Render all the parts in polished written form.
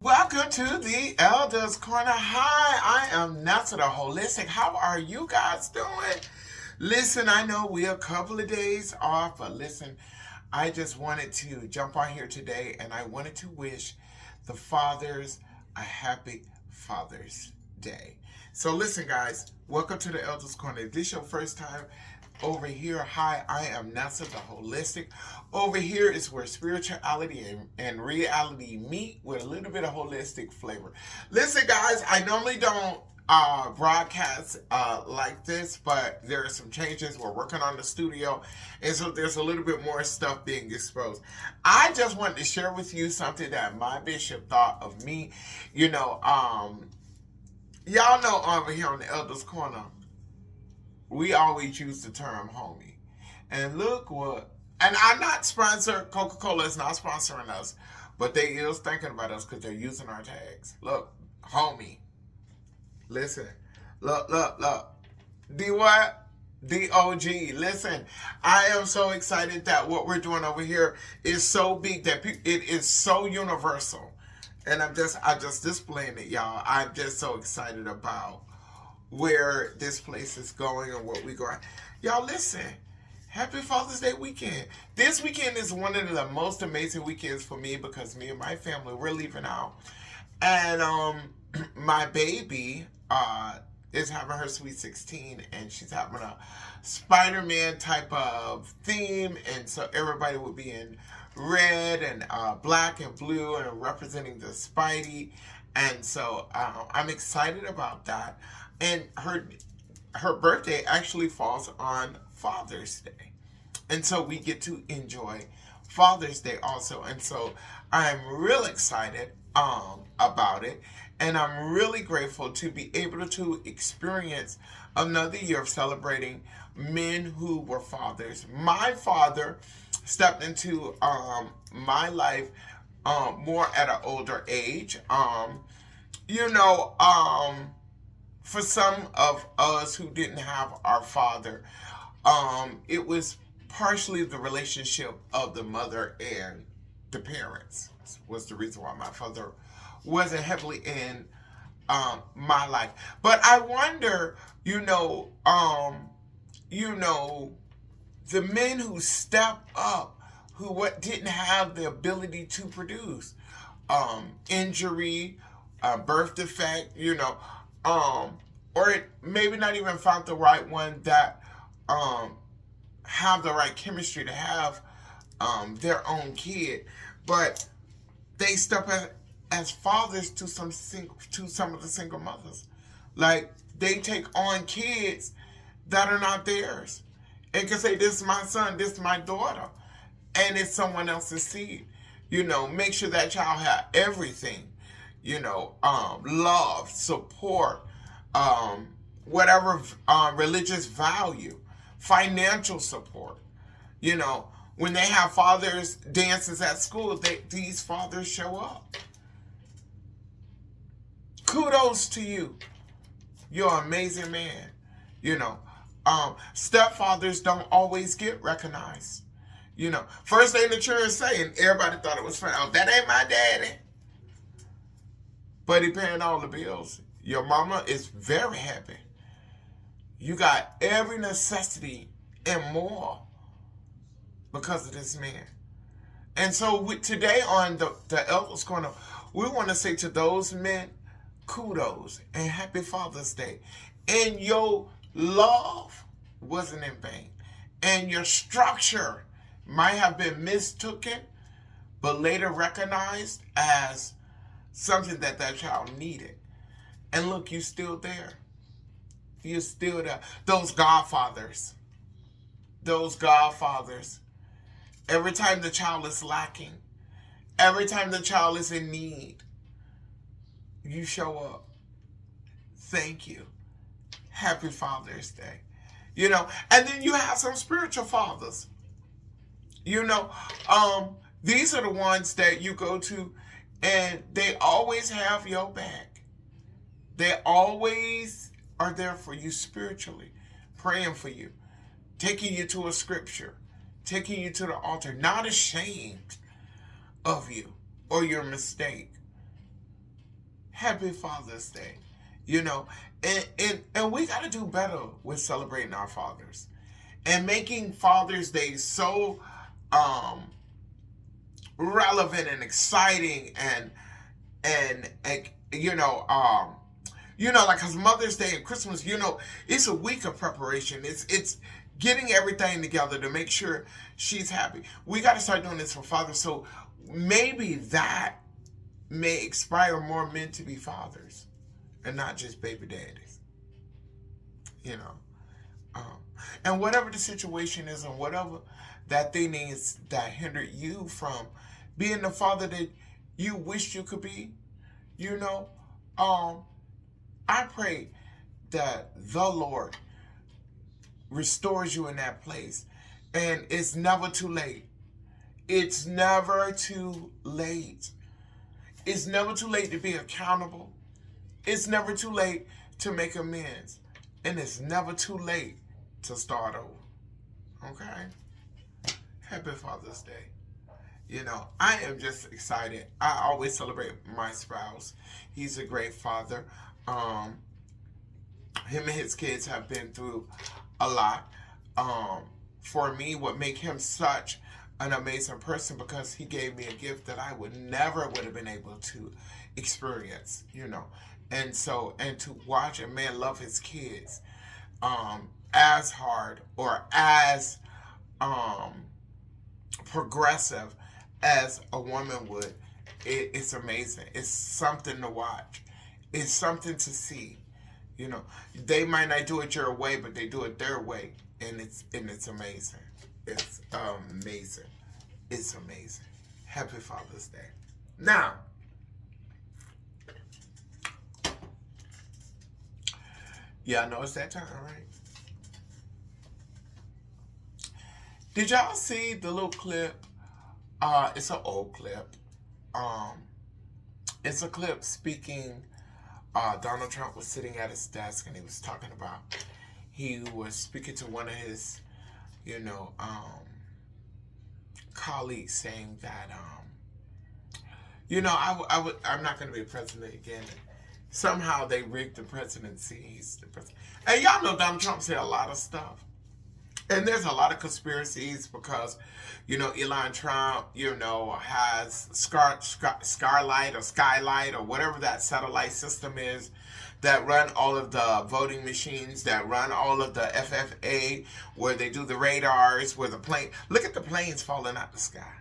Welcome to the Elders Corner. Hi, I am Nessa the Holistic. How are you guys doing? Listen, I know we're a couple of days off, but listen, I just wanted to jump on here today and I wanted to wish the fathers a happy Father's Day. So listen, guys, welcome to the Elders Corner. If this is your first time over here, hi, I am Nessa the Holistic. Over here is where spirituality and reality meet with a little bit of holistic flavor. Listen, guys, I normally don't broadcast like this, but there are some changes. We're working on the studio, and so there's a little bit more stuff being exposed. I just wanted to share with you something that my bishop thought of me. Y'all know over here on the Elders Corner, we always use the term homie. And look what, and I'm not sponsored, Coca-Cola is not sponsoring us, but they is thinking about us because they're using our tags. Look, homie. Listen. Look. D what? DOG. Listen, I am so excited that what we're doing over here is so big that it is so universal. And I just displaying it, y'all. I'm just so excited about where this place is going and what we're going. Y'all listen. Happy Father's Day weekend. This weekend is one of the most amazing weekends for me because me and my family, we're leaving out. And my baby is having her sweet 16 and she's having a Spider-Man type of theme, and so everybody will be in red and black and blue and representing the Spidey. And so I'm excited about that. And her birthday actually falls on Father's Day. And so we get to enjoy Father's Day also. And so I'm real excited about it. And I'm really grateful to be able to experience another year of celebrating men who were fathers. My father stepped into my life more at an older age. You know, for some of us who didn't have our father, it was partially the relationship of the mother and the parents was the reason why my father wasn't heavily in my life. But I wonder, you know, the men who step up, who didn't have the ability to produce, injury, birth defect, or maybe not even found the right one that have the right chemistry to have their own kid, but they step as fathers to some of the single mothers. Like they take on kids that are not theirs, and can say, "This is my son, this is my daughter," and it's someone else's seed. Make sure that child have everything. Love, support, whatever religious value, financial support. When they have fathers dances at school, these fathers show up. Kudos to you. You're an amazing man. Stepfathers don't always get recognized. First thing the children say, and everybody thought it was funny, "Oh, that ain't my daddy." But he paying all the bills. Your mama is very happy. You got every necessity and more because of this man. And so today on the Elders Corner, we want to say to those men, kudos and happy Father's Day. And your love wasn't in vain. And your structure might have been mistaken, but later recognized as something that child needed. And look, you're still there. You're still there. Those godfathers. Every time the child is lacking, every time the child is in need, you show up. Thank you. Happy Father's Day. And then you have some spiritual fathers. These are the ones that you go to and they always have your back. They always are there for you spiritually, praying for you, taking you to a scripture, taking you to the altar, not ashamed of you or your mistake. Happy Father's Day. You know, and we got to do better with celebrating our fathers and making Father's Day so um relevant and exciting and like, cause Mother's Day and Christmas, it's a week of preparation. It's getting everything together to make sure she's happy. We got to start doing this for fathers. So maybe that may inspire more men to be fathers and not just baby daddies. You know, and whatever the situation is, and whatever that thing is that hindered you from being the father that you wished you could be, you know, I pray that the Lord restores you in that place. And it's never too late. It's never too late. It's never too late to be accountable. It's never too late to make amends. And it's never too late to start over. Okay? Happy Father's Day. You know, I am just excited. I always celebrate my spouse. He's a great father. Him and his kids have been through a lot. For me, what make him such an amazing person, because he gave me a gift that I would have been able to experience, And to watch a man love his kids as hard or as progressive as a woman would, it's amazing. It's something to watch. It's something to see. They might not do it your way, but they do it their way, and it's amazing. It's amazing. It's amazing. Happy Father's Day. Now, yeah, I know it's that time, right? Did y'all see the little clip? It's an old clip. It's a clip speaking. Donald Trump was sitting at his desk and he was talking about. He was speaking to one of his, colleagues, saying that, I'm not going to be president again. Somehow they rigged the presidency. He's the president. And y'all know Donald Trump said a lot of stuff. And there's a lot of conspiracies because, Elon Trump, has Starlight or Skylight or whatever that satellite system is that run all of the voting machines, that run all of the FFA, where they do the radars, where the plane, look at the planes falling out the sky.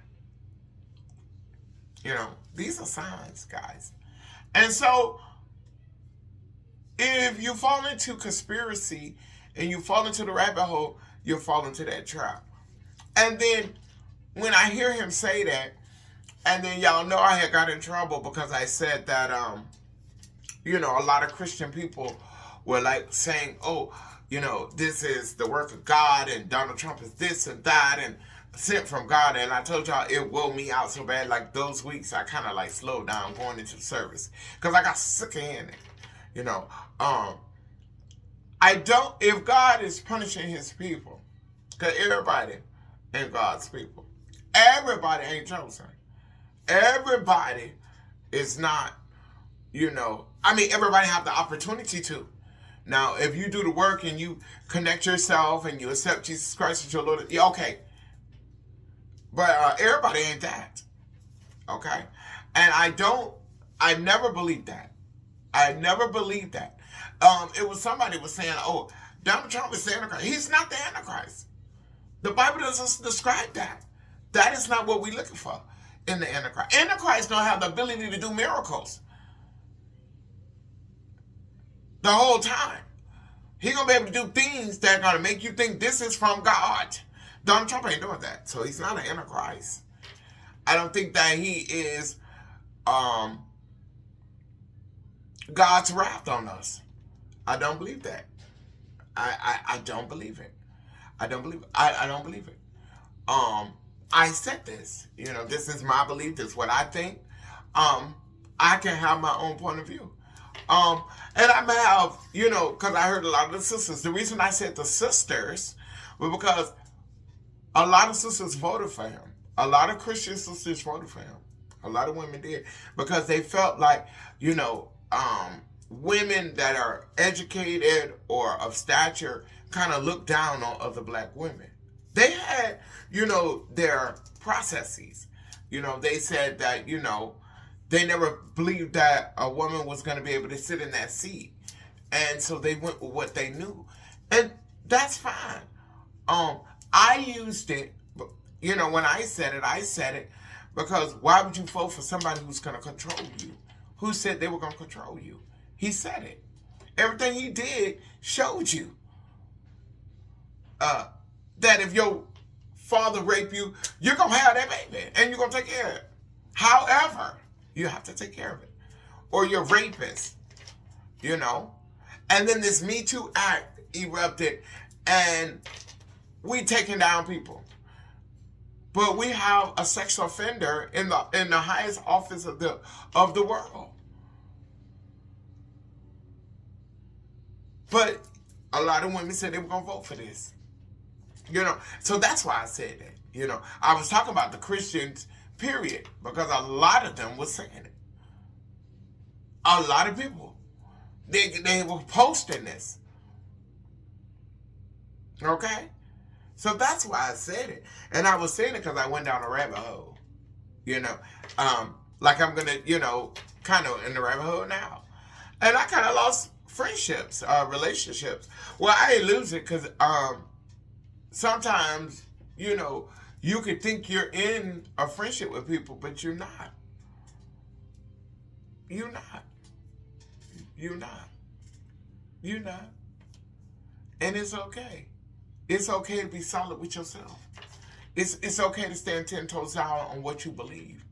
These are signs, guys. And so, if you fall into conspiracy and you fall into the rabbit hole, you'll fall into that trap. And then when I hear him say that, and then y'all know I had got in trouble because I said that, a lot of Christian people were like saying, oh, this is the work of God and Donald Trump is this and that and sent from God. And I told y'all it wore me out so bad. Like those weeks I kind of like slowed down going into the service because I got sick of hearing it. If God is punishing his people, because everybody ain't God's people. Everybody ain't chosen. Everybody is not, everybody have the opportunity to. Now, if you do the work and you connect yourself and you accept Jesus Christ as your Lord, yeah, okay. But everybody ain't that. Okay? And I never believed that. I never believed that. It was somebody was saying, oh, Donald Trump is the Antichrist. He's not the Antichrist. The Bible doesn't describe that. That is not what we're looking for in the Antichrist. Antichrist don't have the ability to do miracles the whole time. He's going to be able to do things that are going to make you think this is from God. Donald Trump ain't doing that. So he's not an Antichrist. I don't think that he is God's wrath on us. I don't believe that. I don't believe it. I don't believe it. I don't believe it. I said this. This is my belief. This is what I think. I can have my own point of view. And I may have, because I heard a lot of the sisters. The reason I said the sisters was because a lot of sisters voted for him. A lot of Christian sisters voted for him. A lot of women did. Because they felt like, women that are educated or of stature kind of look down on other black women. They had, their processes. They said that, they never believed that a woman was going to be able to sit in that seat. And so they went with what they knew. And that's fine. I used it, when I said it because why would you vote for somebody who's going to control you? Who said they were going to control you? He said it. Everything he did showed you that if your father raped you, you're going to have that baby and you're going to take care of it. However, you have to take care of it. Or you're rapist, And then this Me Too act erupted and we taking down people. But we have a sexual offender in the highest office of the world. But a lot of women said they were going to vote for this. So that's why I said that. I was talking about the Christians, period, because a lot of them were saying it. A lot of people. They were posting this. Okay? So that's why I said it. And I was saying it because I went down a rabbit hole. Like I'm going to, kind of in the rabbit hole now. And I kind of lost friendships, relationships. Well, I didn't lose it because sometimes, you could think you're in a friendship with people, but you're not. You're not. You're not. You're not. And it's okay. It's okay to be solid with yourself. It's okay to stand 10 toes down on what you believe.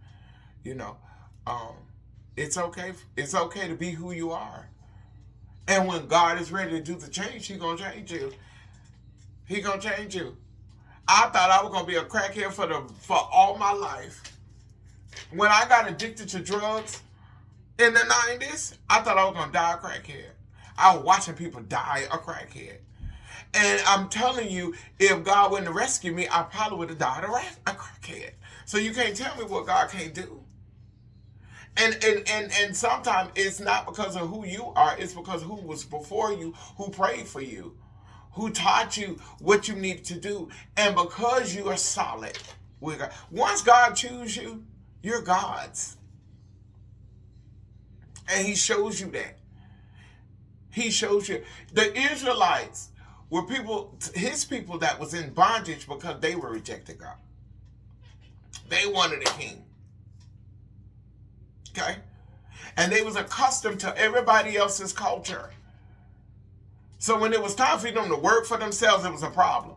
It's okay. It's okay to be who you are. And when God is ready to do the change, He's gonna change you. He gonna change you. I thought I was gonna be a crackhead for all my life. When I got addicted to drugs in the 90s, I thought I was gonna die a crackhead. I was watching people die a crackhead. And I'm telling you, if God wouldn't have rescued me, I probably would have died a crackhead. So you can't tell me what God can't do. And sometimes it's not because of who you are, it's because who was before you, who prayed for you, who taught you what you need to do. And because you are solid with God. Once God chooses you, you're God's. And He shows you that. He shows you. The Israelites were His people that was in bondage because they were rejecting God. They wanted a king. Okay? And they was accustomed to everybody else's culture. So when it was time for them to work for themselves, it was a problem.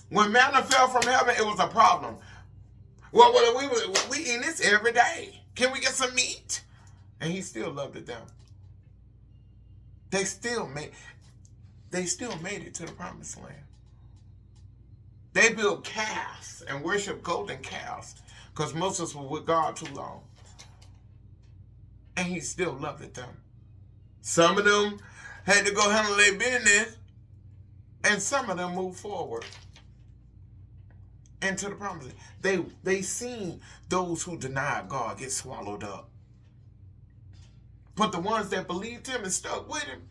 When manna fell from heaven, it was a problem. Well, we eat this every day. Can we get some meat? And He still loved it them. They still made it to the promised land. They built calves and worshiped golden calves because Moses was with God too long. And He still loved it them. Some of them had to go handle their business, and some of them moved forward into the promised land. They seen those who denied God get swallowed up. But the ones that believed Him and stuck with Him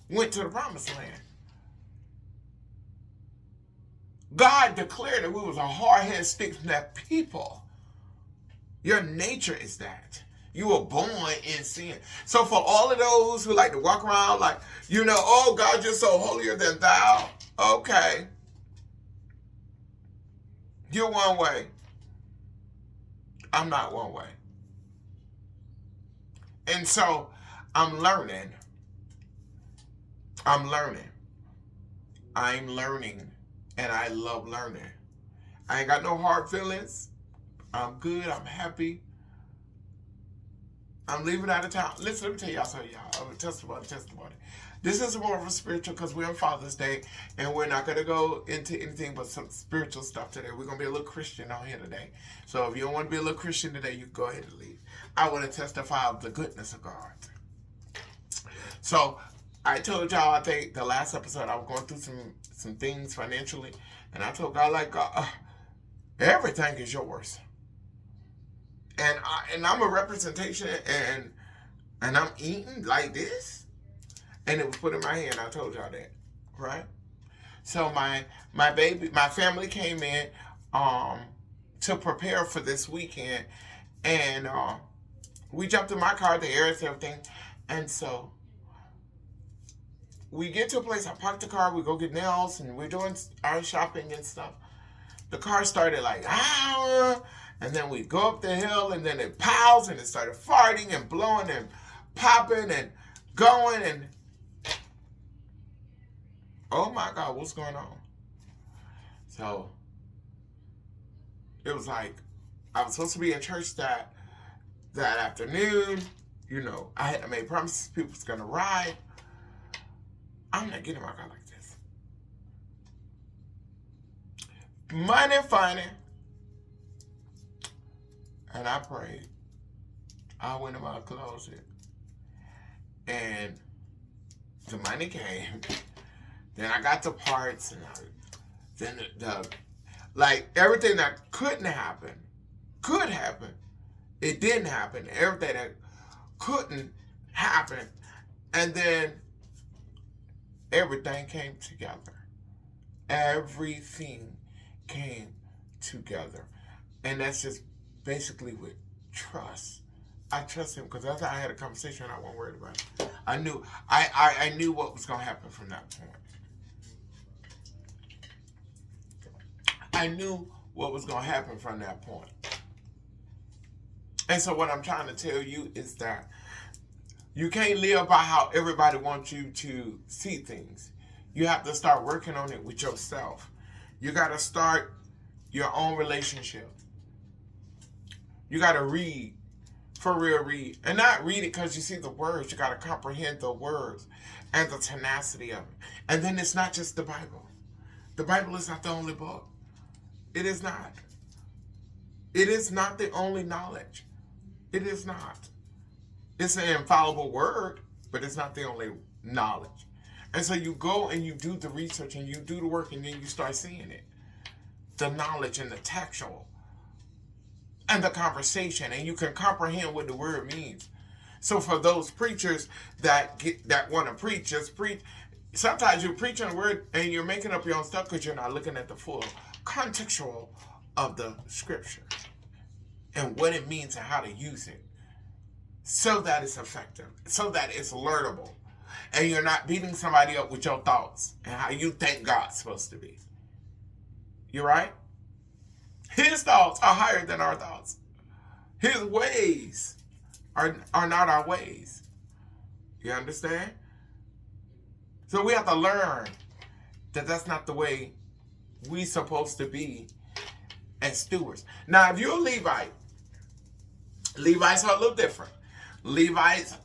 went to the promised land. God declared that we was a hard-headed, stiff-necked people. Your nature is that. You were born in sin. So for all of those who like to walk around like, oh, God, you're so holier than thou. Okay. You're one way. I'm not one way. And so I'm learning. I'm learning. And I love learning. I ain't got no hard feelings. I'm good. I'm happy. I'm leaving out of town. Listen, let me tell y'all something, y'all. I'm a testimony. This is more of a spiritual because we're on Father's Day and we're not going to go into anything but some spiritual stuff today. We're going to be a little Christian on here today. So if you don't want to be a little Christian today, you can go ahead and leave. I want to testify of the goodness of God. So I told y'all, I think the last episode, I was going through some things financially. And I told God, like, God, everything is yours. And I'm a representation, and And I'm eating like this, and it was put in my hand. I told y'all that, right? So my family came in to prepare for this weekend, and we jumped in my car, the air and everything, and so we get to a place. I park the car. We go get nails, and we're doing our shopping and stuff. The car started like and then we go up the hill, and then it pows, and it started farting and blowing and popping and going, and oh my God, what's going on? So it was like I was supposed to be in church that afternoon. You know, I had to make promises people was gonna ride. I'm not getting in my car like this. Money funny. And I prayed. I went in my closet. And the money came. Then I got the parts, and then the like everything that couldn't happen could happen. It didn't happen. Everything that couldn't happen, and then everything came together. Everything came together, and that's just basically with trust. I trust him because I had a conversation and I wasn't worried about it. I knew what was going to happen from that point. I knew what was going to happen from that point. And so what I'm trying to tell you is that you can't live by how everybody wants you to see things. You have to start working on it with yourself. You got to start your own relationship. You got to read. For real, read. And not read it because you see the words. You got to comprehend the words and the tenacity of it. And then it's not just the Bible. The Bible is not the only book. It is not. It is not the only knowledge. It is not. It's an infallible word, but it's not the only knowledge. And so you go and you do the research and you do the work, and then you start seeing it. The knowledge and the textual and the conversation, and you can comprehend what the word means. So for those preachers that want to preach, just preach. Sometimes you're preaching a word and you're making up your own stuff because you're not looking at the full contextual of the scripture and what it means and how to use it so that it's effective, so that it's learnable, and you're not beating somebody up with your thoughts and how you think God's supposed to be. You right? His thoughts are higher than our thoughts. His ways are not our ways. You understand? So we have to learn that that's not the way we supposed to be as stewards. Now, if you're a Levite, Levites are a little different. Levites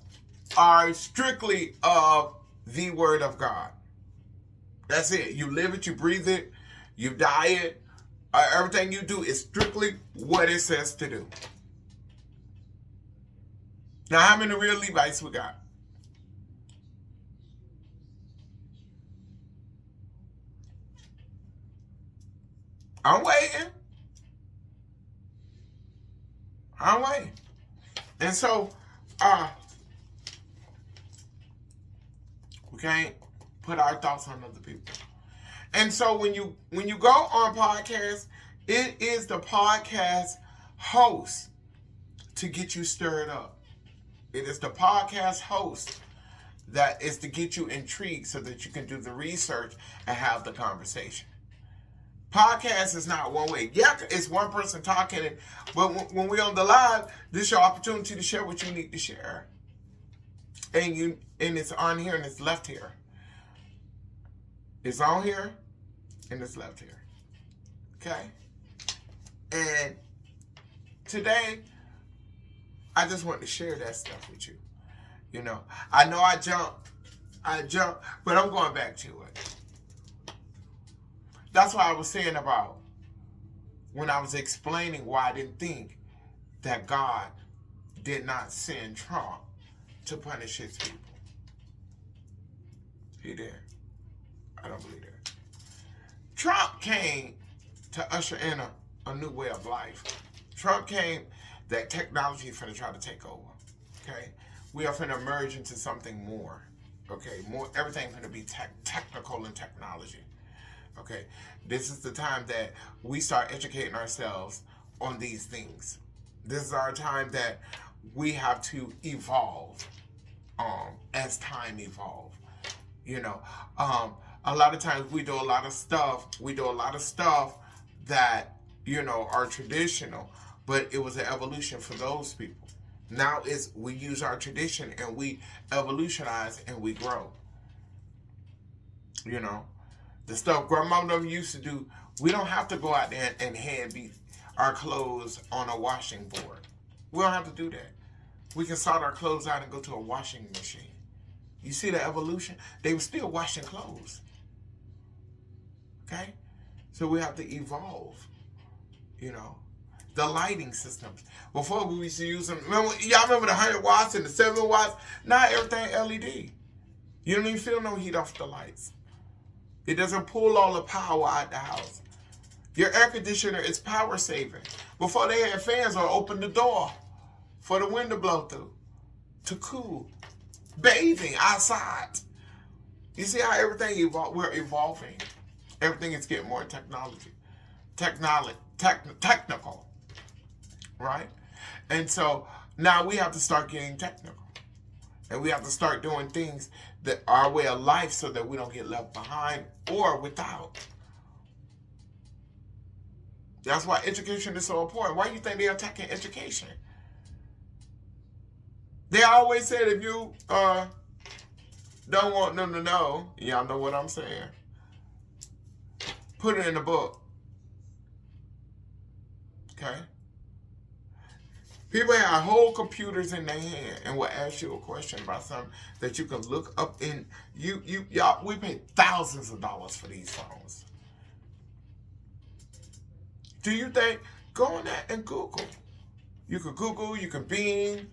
are strictly of the word of God. That's it. You live it, you breathe it, you die it. Everything you do is strictly what it says to do. Now, how many real Levites we got? I'm waiting. And so, we can't put our thoughts on other people. And so when you go on podcasts, it is the podcast host to get you stirred up. It is the podcast host that is to get you intrigued so that you can do the research and have the conversation. Podcast is not one way. Yeah, it's one person talking, but when we're on the live, this is your opportunity to share what you need to share. And it's on here and it's left here. It's on here and it's left here. Okay? And today, I just want to share that stuff with you. You know, I know I jumped, but I'm going back to it. That's why I was saying about when I was explaining why I didn't think that God did not send Trump to punish his people. He did. I don't believe that. Trump came to usher in a new way of life. Trump came that technology is going to try to take over. Okay? We are going to merge into something more. Okay, more everything's going to be technical and technology. Okay, this is the time that we start educating ourselves on these things. This is our time that we have to evolve as time evolves. You know, a lot of times we do a lot of stuff. We do a lot of stuff that, you know, are traditional, but it was an evolution for those people. Now it's we use our tradition and we evolutionize and we grow. You know, the stuff grandmama used to do, we don't have to go out there and hand beat our clothes on a washing board. We don't have to do that. We can sort our clothes out and go to a washing machine. You see the evolution? They were still washing clothes. Okay? So we have to evolve. You know, the lighting systems. Before we used to use them. Y'all remember the 100 watts and the 70 watts? Now everything LED. You don't even feel no heat off the lights. It doesn't pull all the power out the house. Your air conditioner is power saving. Before they had fans or open the door for the wind to blow through to cool. Bathing outside. You see how everything we're evolving. Everything is getting more technology. Technical. Right? And so now we have to start getting technical. And we have to start doing things that are our way of life so that we don't get left behind or without. That's why education is so important. Why do you think they're attacking education? They always said if you don't want them to know, y'all know what I'm saying, put it in the book. Okay? People have whole computers in their hand and will ask you a question about something that you can look up in. Y'all, we pay thousands of dollars for these phones. Do you think, go on that and Google. You can Google, you can Bing,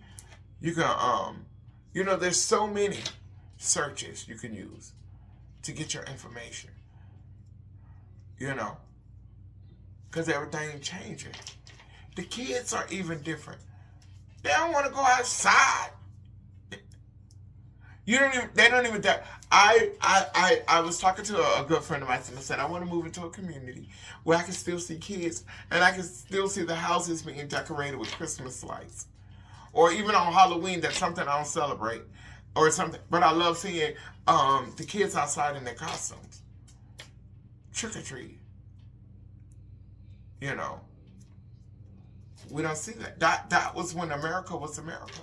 you can, you know, there's so many searches you can use to get your information. You know, because everything changing. The kids are even different. They don't want to go outside. They don't even I was talking to a good friend of mine and I said, I want to move into a community where I can still see kids and I can still see the houses being decorated with Christmas lights. Or even on Halloween, that's something I don't celebrate. Or something. But I love seeing the kids outside in their costumes. Trick or treat. You know. We don't see that. That was when America was America.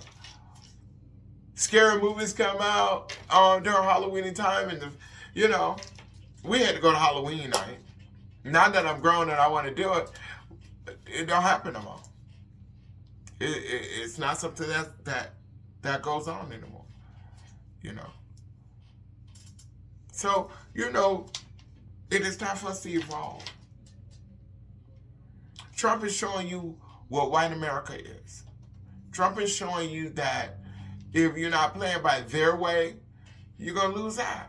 Scary movies come out during Halloween time, and you know, we had to go to Halloween night. Now that I'm grown and I want to do it, it don't happen no more. It's not something that goes on anymore. You know. So you know, it is time for us to evolve. Trump is showing you what white America is. Trump is showing you that if you're not playing by their way, you're going to lose out.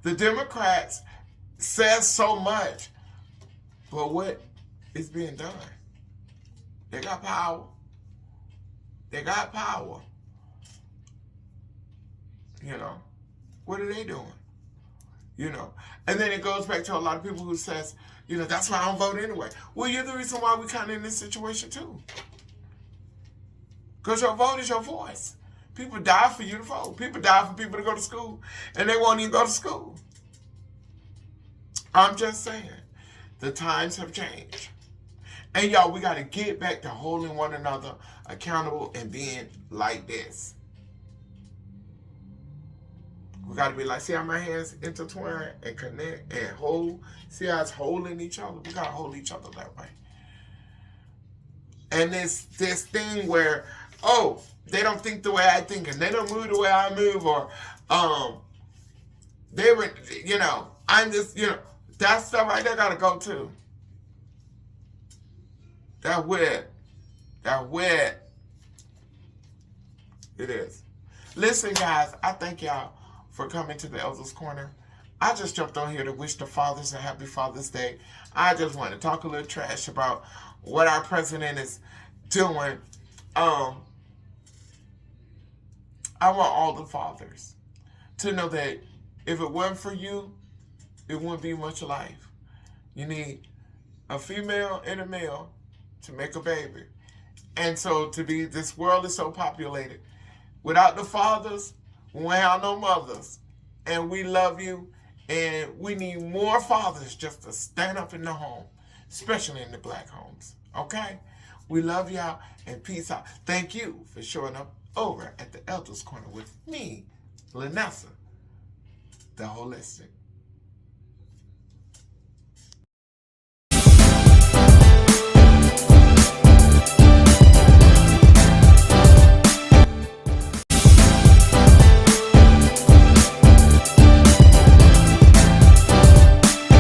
The Democrats says so much, but what is being done? They got power. They got power. You know, what are they doing? You know, and then it goes back to a lot of people who says, you know, that's why I don't vote anyway. Well, you're the reason why we're kind of in this situation too. Because your vote is your voice. People die for you to vote. People die for people to go to school, and they won't even go to school. I'm just saying, the times have changed. And y'all, we got to get back to holding one another accountable and being like this. We got to be like, see how my hands intertwine and connect and hold? See how it's holding each other? We got to hold each other that way. And this thing where, oh, they don't think the way I think and they don't move the way I move, or they were, you know, I'm just, you know, that stuff right there got to go too. That wet. It is. Listen, guys, I thank y'all for coming to the Elders Corner. I just jumped on here to wish the fathers a happy Father's Day. I just want to talk a little trash about what our president is doing. I want all the fathers to know that if it weren't for you, it wouldn't be much life. You need a female and a male to make a baby. And so this world is so populated. Without the fathers, we won't have no mothers. And we love you. And we need more fathers just to stand up in the home, especially in the black homes. Okay? We love y'all and peace out. Thank you for showing up over at the Elders Corner with me, Lanessa, the Holistic.